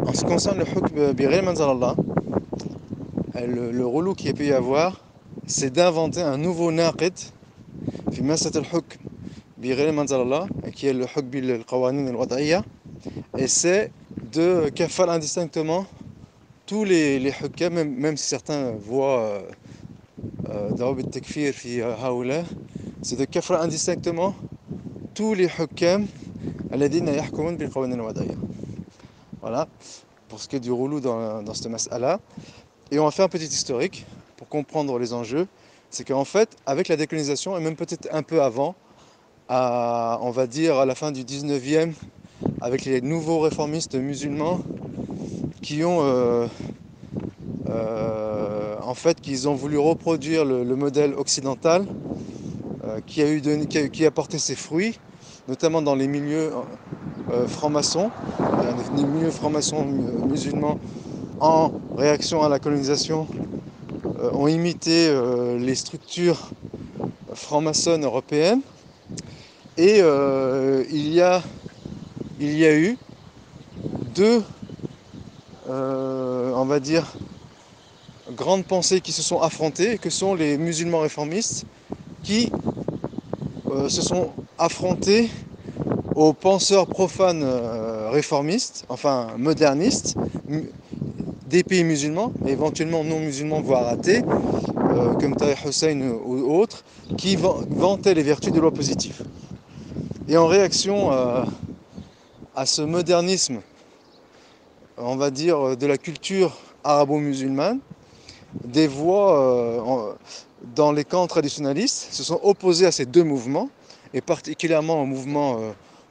En ce qui concerne le hukm bi ghayr manzal Allah, le relou qu'il peut y avoir, c'est d'inventer un nouveau naqid fi masat al-hukm bi ghayr manzal Allah, qui est le hukm bil qawanin al-wad'iyya, et c'est de kafar indistinctement tous les hukam, même si certains voient ضوابط التكفير في هؤلاء, c'est de kafar indistinctement tous les hukam الذين يحكمون بالقوانين الوضعية. Voilà, pour ce qui est du relou dans cette mas'ala. Et on va faire un petit historique pour comprendre les enjeux. C'est qu'en fait, avec la décolonisation, et même peut-être un peu avant, on va dire à la fin du 19e, avec les nouveaux réformistes musulmans qui ont en fait, qu'ils ont voulu reproduire le modèle occidental qui a porté ses fruits, notamment dans les milieux francs-maçons, les milieux francs-maçons musulmans en réaction à la colonisation ont imité les structures franc-maçonnes européennes. Et il y a eu deux, on va dire, grandes pensées qui se sont affrontées, que sont les musulmans réformistes, qui se sont affrontés aux penseurs profanes réformistes, enfin modernistes, des pays musulmans, mais éventuellement non musulmans, voire athées, comme Tariq Hussein ou autres, qui vantaient les vertus des lois positives. Et en réaction à ce modernisme, on va dire, de la culture arabo-musulmane, des voix dans les camps traditionalistes se sont opposées à ces deux mouvements, et particulièrement au mouvement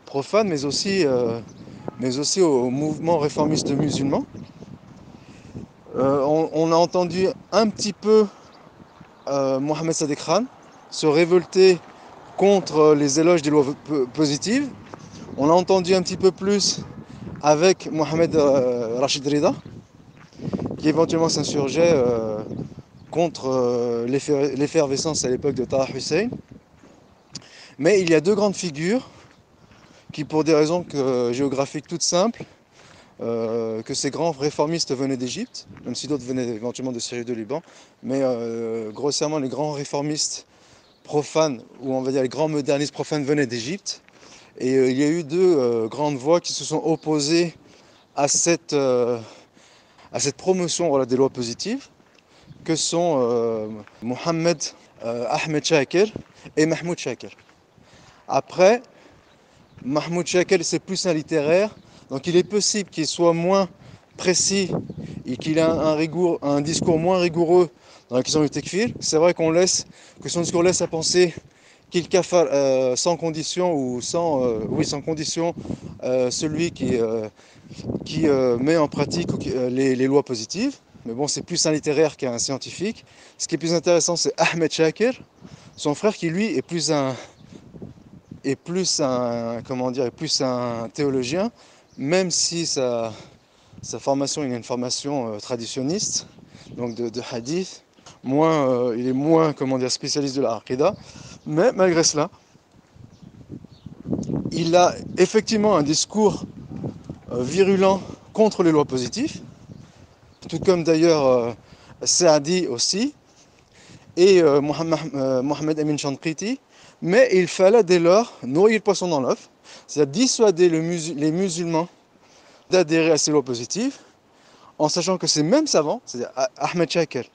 profane, mais aussi au mouvement réformiste musulman. On a entendu un petit peu Mohamed Sadek Khan se révolter contre les éloges des lois positives. On a entendu un petit peu plus avec Mohamed Rachid Rida, qui éventuellement s'insurgeait contre l'effervescence à l'époque de Taha Hussein. Mais il y a deux grandes figures qui, pour des raisons géographiques toutes simples, que ces grands réformistes venaient d'Égypte, même si d'autres venaient éventuellement de Syrie et de Liban, mais grossièrement les grands réformistes profanes, ou on va dire les grands modernistes profanes venaient d'Égypte. Et il y a eu deux grandes voix qui se sont opposées à cette promotion, voilà, des lois positives, que sont Mohamed Ahmed Shakir et Mahmoud Shakir. Après, Mahmoud Shakir, c'est plus un littéraire, donc il est possible qu'il soit moins précis et qu'il ait un discours moins rigoureux dans la question du tekfir. C'est vrai que son discours laisse à penser qu'il kafar sans condition, ou sans condition, celui qui met en pratique les lois positives. Mais bon, c'est plus un littéraire qu'un scientifique. Ce qui est plus intéressant, c'est Ahmed Shakir, son frère, qui lui est plus un théologien, même si sa formation, il a une formation traditionniste, donc de hadith. Il est moins, spécialiste de la aqidah, mais malgré cela, il a effectivement un discours virulent contre les lois positives, tout comme d'ailleurs Saadi aussi, et Mohamed Amin Shanqiti, mais il fallait dès lors noyer le poisson dans l'œuf, c'est-à-dire dissuader les musulmans d'adhérer à ces lois positives, en sachant que ces mêmes savants, c'est-à-dire Ahmed Shakir,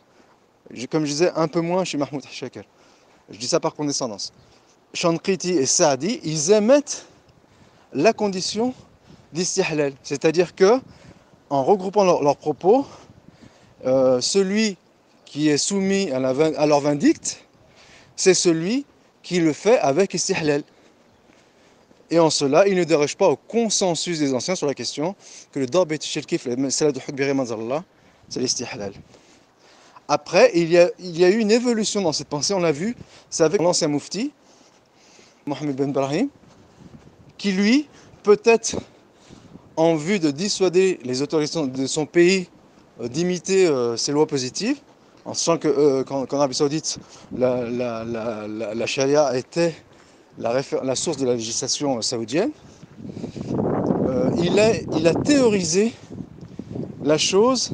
comme je disais, un peu moins chez Mahmoud Shakir, je dis ça par condescendance, Shanqiti et Saadi, ils émettent la condition d'istihlal, c'est-à-dire que, en regroupant leurs propos, celui qui est soumis à leur vindicte, c'est celui qui le fait avec istihlal. Et en cela, il ne déroge pas au consensus des anciens sur la question que le dabit shirkif, c'est de hukbiri manzallah, c'est l'istihlal. Après, il y a eu une évolution dans cette pensée, on l'a vu, c'est avec l'ancien moufti, Mohamed Ben Brahim, qui lui, peut-être en vue de dissuader les autorités de son pays d'imiter ces lois positives, en sachant qu'en Arabie Saoudite, la charia était la source de la législation saoudienne, il a théorisé la chose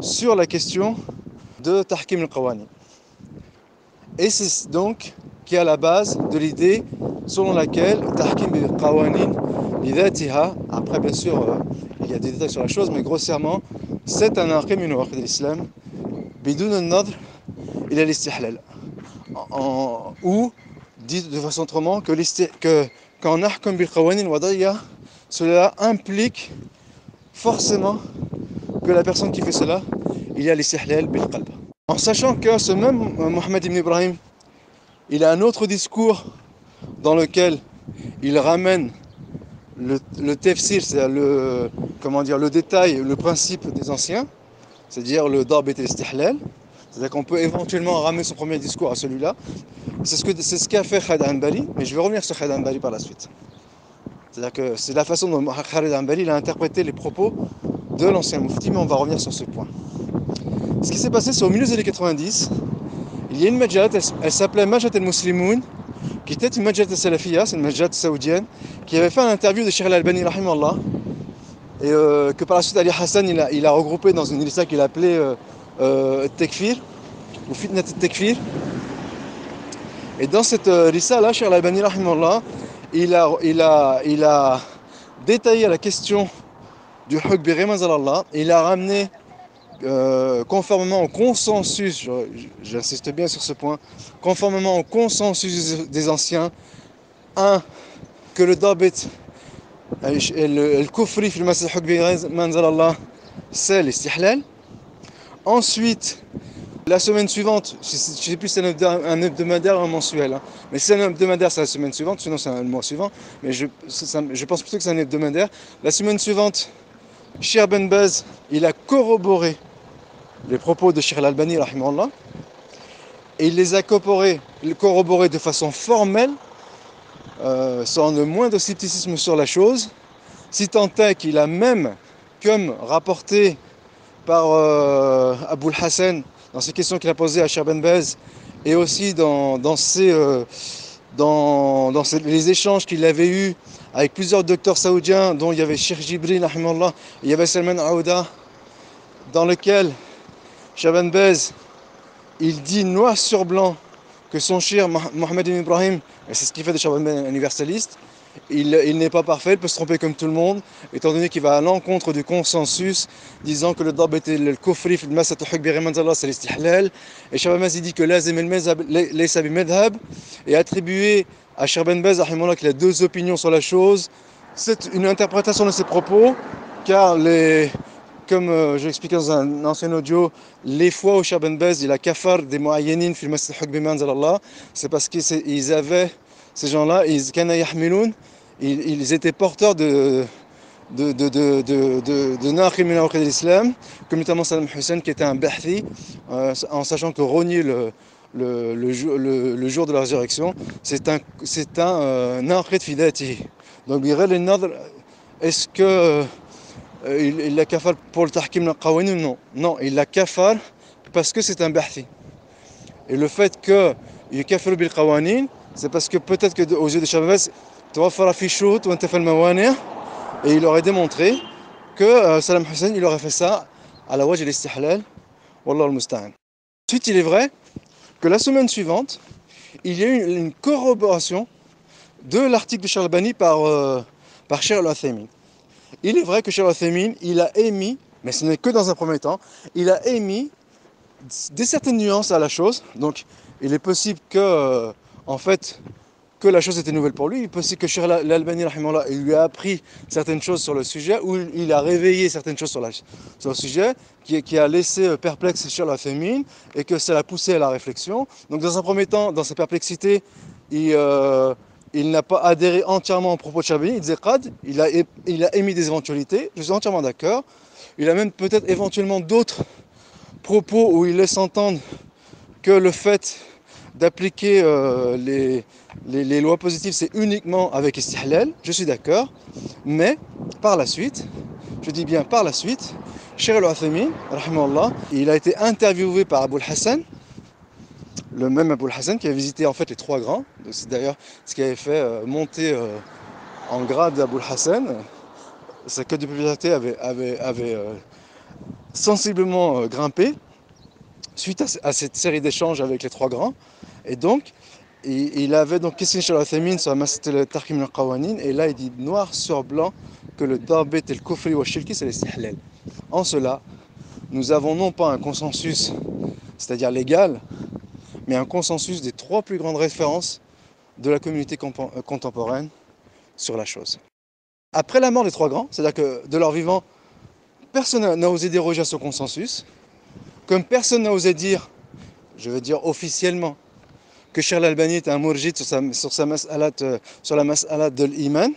sur la question de Tahkim al-Qawani. Et c'est donc qui est à la base de l'idée selon laquelle Tahkim al-Qawani lidatiha, après bien sûr il y a des détails sur la chose, mais grossièrement c'est un aqim min waqid l'islam bidoun al-nadr ila l'istihlal, ou dit de façon autrement que quand nahkum bil qawanin wadiyya, cela implique forcément que la personne qui fait cela, il y a l'istihlal bil qalb. En sachant que ce même Mohammed ibn Ibrahim, il a un autre discours dans lequel il ramène le tafsir, c'est-à-dire le détail, le principe des anciens, c'est-à-dire le darb et l'istihlal. C'est-à-dire qu'on peut éventuellement ramener son premier discours à celui-là. C'est ce qu'a fait Khalid Hanbali, mais je vais revenir sur Khalid Hanbali par la suite. C'est-à-dire que c'est la façon dont Khalid Hanbali a interprété les propos de l'ancien Mufti, mais on va revenir sur ce point. Ce qui s'est passé, c'est au milieu des années 90, il y a une majat, elle s'appelait Majat al-Muslimoun, qui était une majat al-Salafiyya, c'est une majat saoudienne, qui avait fait une interview de Sheikh al-Albani, rahimallah, et que par la suite Ali Hassan il a regroupé dans une liste qu'il appelait Tekfir, ou Fitnat al-Tekfir. Et dans cette risala, Sheikh al-Albani, rahimallah, il a détaillé la question du hukm bi ghayr manzal Allah, et il a ramené conformément au consensus, j'insiste bien sur ce point, conformément au consensus des anciens, que le dabit, le kufri fil masal hukm bi ghayr manzal Allah, c'est l'istihlal. Ensuite, la semaine suivante, je ne sais plus si c'est un hebdomadaire ou un mensuel, hein. Mais si c'est un hebdomadaire, c'est la semaine suivante, sinon c'est le mois suivant, mais je pense plutôt que c'est un hebdomadaire. La semaine suivante, Cheikh Ben Baz, il a corroboré les propos de Cheikh al-Albani, rahimahullah, et il les a corroborés de façon formelle, sans le moindre scepticisme sur la chose, si tant est qu'il a même, comme rapporté par Abul Hassan, dans ces questions qu'il a posées à Cheikh Ben Baz, et aussi dans les échanges qu'il avait eus avec plusieurs docteurs saoudiens, dont il y avait Cheikh Jibril, rahimahullah, et il y avait Salman Aouda, dans lequel Cheikh Ben Baz, il dit noir sur blanc que son cheikh Mohammed ibn Ibrahim, et c'est ce qui fait de Cheikh Ben Baz un universaliste, il n'est pas parfait, il peut se tromper comme tout le monde, étant donné qu'il va à l'encontre du consensus, disant que le darb était le kufri fil masat al hukm bi ghayr manzal Allah, c'est l'istihlal. Et Cheikh Ben Baz, il dit que lazim al mazhab laysa bi madhhab, et attribué à Cheikh Ben Baz, rahimahullah, qu'il a deux opinions sur la chose. C'est une interprétation de ses propos, car comme je l'expliquais dans un ancien audio, les fois où Cheikh Ben Baz il a kafar des mu'ayyanin fil masat al hukm bi manzal Allah, c'est parce qu'ils avaient, ces gens-là, ils étaient porteurs de naqim min awqid l'islam, comme notamment Saddam Hussein qui était un bahthi, en sachant que rogner le jour de la résurrection, c'est un naqid fi dhatihi. Donc est-ce que il l'a kafar pour le tahkim al-qawani ou non? Non, il l'a kafar parce que c'est un bahthi. Et le fait qu'il kafir bil qawanin, c'est parce que peut-être qu'aux yeux de Cheikh Ben Baz, et il aurait démontré que Saddam Hussein il aurait fait ça à la wajh al-istihlal, wallah al-musta'an. Ensuite, il est vrai que la semaine suivante, il y a eu une corroboration de l'article de Cheikh al-Albani par Cheikh al-Uthaymin. Il est vrai que Cheikh al-Uthaymin, il a émis, mais ce n'est que dans un premier temps, il a émis des certaines nuances à la chose. Donc, il est possible que, en fait, que la chose était nouvelle pour lui. Il est possible que Cheikh al-Albani, rahimahullah, il lui a appris certaines choses sur le sujet, ou il a réveillé certaines choses sur le sujet, qui a laissé perplexe Cheikh al-Uthaymin, et que ça l'a poussé à la réflexion. Donc, dans un premier temps, dans sa perplexité, il n'a pas adhéré entièrement aux propos de Cheikh al-Albani. Il disait qad, il a émis des éventualités, je suis entièrement d'accord. Il a même peut-être éventuellement d'autres propos où il laisse entendre que le fait d'appliquer les lois positives, c'est uniquement avec istihlal, je suis d'accord, mais par la suite, je dis bien par la suite, Cheikh al-Uthaymin, rahimahullah, il a été interviewé par Abul Hassan, le même Abul Hassan qui a visité en fait les trois grands. C'est d'ailleurs ce qui avait fait monter en grade Abul Hassan sa cote de popularité avait sensiblement grimpé suite à cette série d'échanges avec les trois grands. Et donc, il avait donc questionné sur al-Uthaymin sur la mas'ala Tarkim al-Qawanin, et là il dit noir sur blanc que le darbet et le kufri wa shirki c'est l'istihlal. En cela, nous avons non pas un consensus, c'est-à-dire légal, mais un consensus des trois plus grandes références de la communauté contemporaine sur la chose. Après la mort des trois grands, c'est-à-dire que de leur vivant, personne n'a osé déroger à ce consensus, comme personne n'a osé dire, je veux dire officiellement, que Cheikh al-Albani était un mourjid sur la mas'alat de l'iman,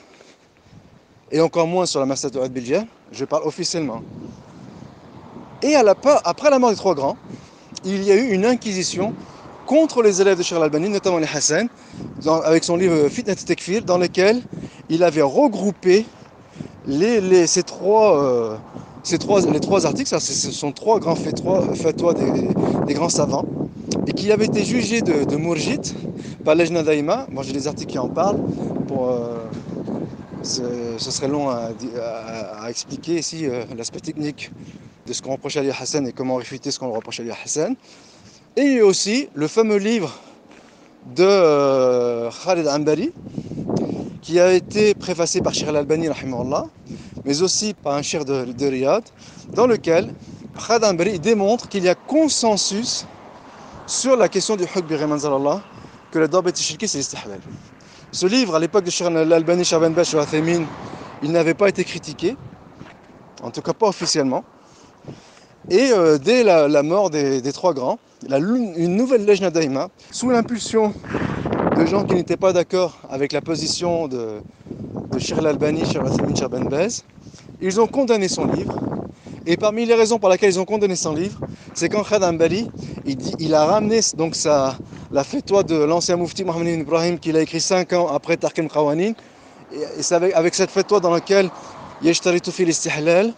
et encore moins sur la mas'alat de Bilja, je parle officiellement. Et après la mort des trois grands, il y a eu une inquisition contre les élèves de Cheikh al-Albani, notamment les Hassan, avec son livre Fitnat al-Takfir, dans lequel il avait regroupé les trois articles, ce sont trois grands fatwas des grands savants, et qui avaient été jugés de mourjid par Lajna Daïma. Moi j'ai des articles qui en parlent, ce serait long à expliquer ici l'aspect technique de ce qu'on reproche à Ali Hassan et comment réfuter ce qu'on reproche à Ali Hassan. Et aussi le fameux livre de Khalid Ambari, qui a été préfacé par Cheikh al-Albani, mais aussi par un cheikh de Riyad, dans lequel Khalid Ambari démontre qu'il y a consensus sur la question du hukm bi ghayri manzalallah, que le darbet shirki c'est l'istihlal. Ce livre, à l'époque de Cheikh al-Albani, Cheikh Ben Baz, Cheikh al-Uthaymin, il n'avait pas été critiqué, en tout cas pas officiellement. Et dès la mort des trois grands, une nouvelle lejna daïma, sous l'impulsion de gens qui n'étaient pas d'accord avec la position de Cheikh al-Albani, Cheikh al-Uthaymin, Cheikh Ben Baz, ils ont condamné son livre. Et parmi les raisons pour lesquelles ils ont condamné son livre, c'est quand Khalid Ambari, il a ramené donc la fatwa de l'ancien moufti Mohamed ibn Ibrahim qu'il a écrit 5 ans après Tarkim al-Qawanin, et c'est avec cette fatwa dans laquelle Yashtaritu fi l'istihlal,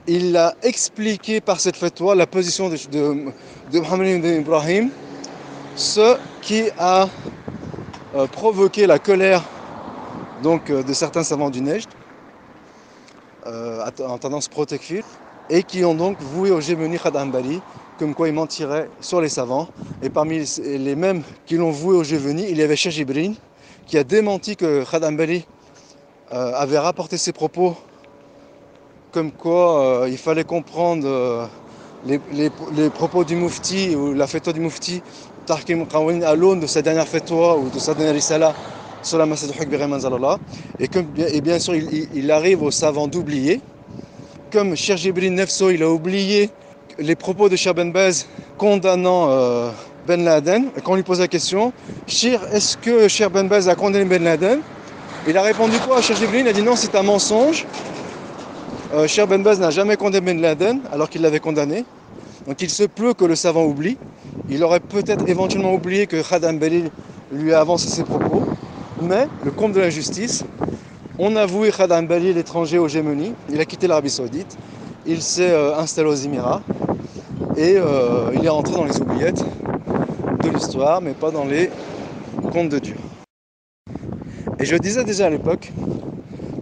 il a expliqué par cette fatwa la position de Mohamed ibn Ibrahim, ce qui a provoqué la colère donc, de certains savants du Nejd, en tendance pro-Takfir, et qui ont donc voué au gémoni Khalid Ambari, comme quoi il mentirait sur les savants. Et parmi les mêmes qui l'ont voué au gémoni, il y avait Cheikh Jibrin, qui a démenti que Khalid Ambari avait rapporté ses propos, comme quoi il fallait comprendre les propos du Mufti, ou la fatwa du Mufti, Tarkim al-Qawanin, à l'aune de sa dernière fatwa, ou de sa dernière risala, sur la mas'ala du hukm bi ghayri manzalallah. Et bien sûr, il arrive aux savants d'oublier, comme Cheikh Jibrin Nefso, il a oublié les propos de Cheikh Ben Baz condamnant Ben Laden. Et quand on lui pose la question, Cheikh, est-ce que Cheikh Ben Baz a condamné Ben Laden? Il a répondu quoi à Cheikh Jibrin? Il a dit non, c'est un mensonge. Cheikh Ben Baz n'a jamais condamné Ben Laden alors qu'il l'avait condamné. Donc il se peut que le savant oublie. Il aurait peut-être éventuellement oublié que Khalid Ambari lui a avancé ses propos. Mais le comble de la justice, on a voué Khalid Ambari l'étranger au Gémoni. Il a quitté l'Arabie Saoudite. Il s'est installé aux Émirats. Et il est rentré dans les oubliettes de l'histoire, mais pas dans les contes de Dieu. Et je disais déjà à l'époque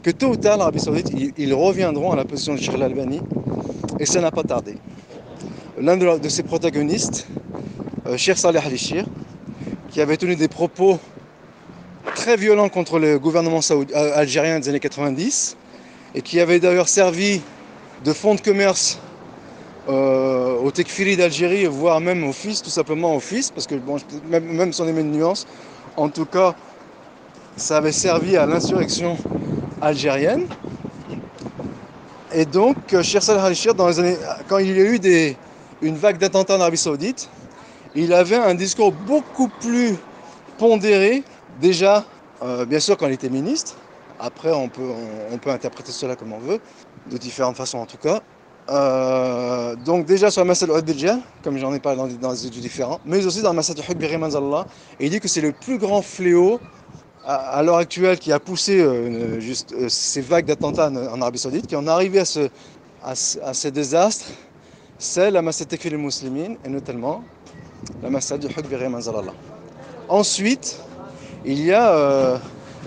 que tôt ou tard, l'Arabie Saoudite, ils reviendront à la position de Cheikh al-Albani. Et ça n'a pas tardé. L'un de ses protagonistes, Cheikh Saleh al-Shir, qui avait tenu des propos très violents contre le gouvernement algérien des années 90, et qui avait d'ailleurs servi de fonds de commerce au Tekfiri d'Algérie, voire même au fils, tout simplement au fils, parce que bon, même si on émet une nuance, en tout cas, ça avait servi à l'insurrection algérienne. Et donc, Cheikh Saleh al-Shir, quand il y a eu une vague d'attentats en Arabie Saoudite, il avait un discours beaucoup plus pondéré, déjà, bien sûr, quand il était ministre. Après, on peut interpréter cela comme on veut, de différentes façons en tout cas. Donc déjà sur la mas'ala al-Bilja, comme j'en ai parlé dans des études différents, mais aussi dans la mas'ala du hukm bi ghayri manzalallah. Et il dit que c'est le plus grand fléau à l'heure actuelle qui a poussé ces vagues d'attentats en Arabie Saoudite, qui en est arrivé à ces désastres, c'est la mas'ala Takfir al-Muslimin, et notamment la mas'ala du hukm bi ghayri manzalallah. Ensuite, il y a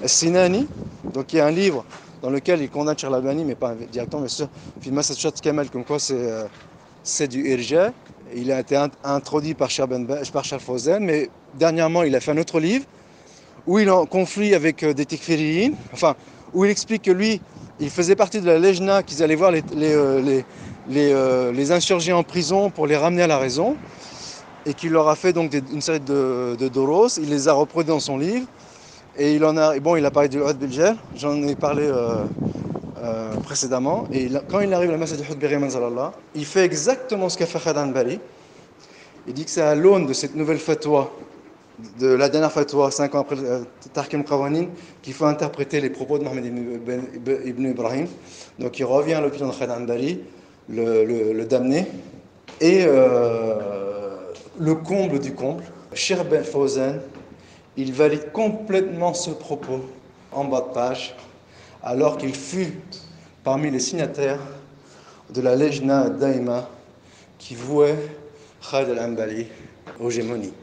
Sinani, donc il y a un livre dans lequel il condamne Cheikh Al-Albani, mais pas directement, mais sur Film Masajat Kamal, comme quoi c'est du irja. Il a été introduit par Cheikh Fawzan, mais dernièrement il a fait un autre livre où il est en conflit avec des tikfiriyin, enfin, où il explique que lui, il faisait partie de la lejna, qu'ils allaient voir les insurgés en prison pour les ramener à la raison, et qu'il leur a fait donc une série de doros, il les a reproduits dans son livre, et il a parlé du Hud Bilgel, j'en ai parlé précédemment, et quand il arrive à la Masjid Hud Biri Manzalallah, il fait exactement ce qu'a fait Khaled Anbari. Il dit que c'est à l'aune de cette nouvelle fatwa, de la dernière fatwa, 5 ans après Tahkim Qawanin, qu'il faut interpréter les propos de Mohamed ibn Ibrahim. Donc il revient à l'opinion de Khaled Anbari, le damné. Et le comble du comble, Cheikh Ben Fawzan, il valide complètement ce propos en bas de page, alors qu'il fut parmi les signataires de la Lejna Daima qui vouait Khaled Al-Anbari aux gémonies.